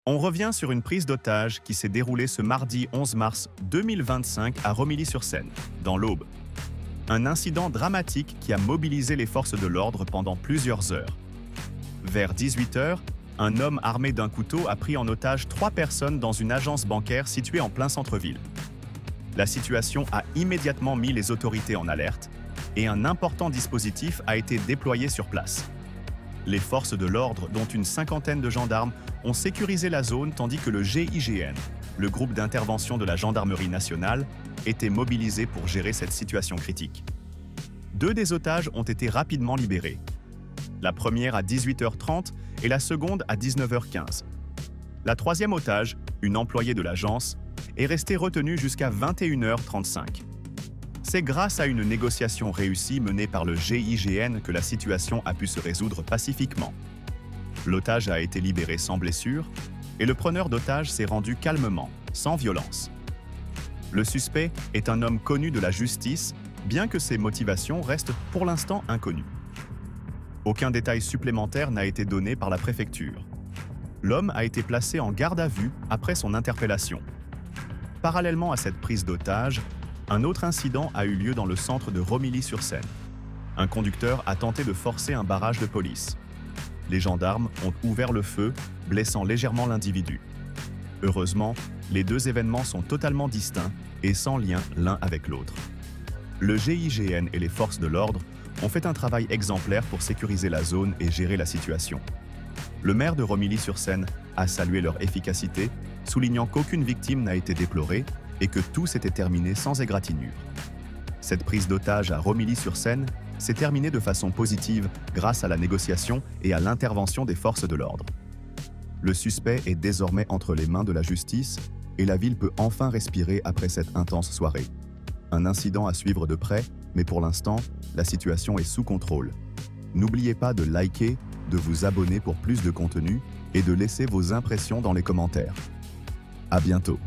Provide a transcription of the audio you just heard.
On revient sur une prise d'otage qui s'est déroulée ce mardi 11 mars 2025 à Romilly-sur-Seine, dans l'Aube. Un incident dramatique qui a mobilisé les forces de l'ordre pendant plusieurs heures. Vers 18 h, un homme armé d'un couteau a pris en otage 3 personnes dans une agence bancaire située en plein centre-ville. La situation a immédiatement mis les autorités en alerte et un important dispositif a été déployé sur place. Les forces de l'ordre, dont une cinquantaine de gendarmes, ont sécurisé la zone tandis que le GIGN, le groupe d'intervention de la gendarmerie nationale, était mobilisé pour gérer cette situation critique. 2 des otages ont été rapidement libérés. La première à 18 h 30 et la seconde à 19 h 15. La troisième otage, une employée de l'agence, est restée retenue jusqu'à 21 h 35. C'est grâce à une négociation réussie menée par le GIGN que la situation a pu se résoudre pacifiquement. L'otage a été libéré sans blessure et le preneur d'otage s'est rendu calmement, sans violence. Le suspect est un homme connu de la justice, bien que ses motivations restent pour l'instant inconnues. Aucun détail supplémentaire n'a été donné par la préfecture. L'homme a été placé en garde à vue après son interpellation. Parallèlement à cette prise d'otage, un autre incident a eu lieu dans le centre de Romilly-sur-Seine. Un conducteur a tenté de forcer un barrage de police. Les gendarmes ont ouvert le feu, blessant légèrement l'individu. Heureusement, les 2 événements sont totalement distincts et sans lien l'un avec l'autre. Le GIGN et les forces de l'ordre ont fait un travail exemplaire pour sécuriser la zone et gérer la situation. Le maire de Romilly-sur-Seine a salué leur efficacité, soulignant qu'aucune victime n'a été déplorée et que tout s'était terminé sans égratignure. Cette prise d'otage à Romilly-sur-Seine s'est terminée de façon positive grâce à la négociation et à l'intervention des forces de l'ordre. Le suspect est désormais entre les mains de la justice et la ville peut enfin respirer après cette intense soirée. Un incident à suivre de près, mais pour l'instant, la situation est sous contrôle. N'oubliez pas de liker, de vous abonner pour plus de contenu et de laisser vos impressions dans les commentaires. À bientôt.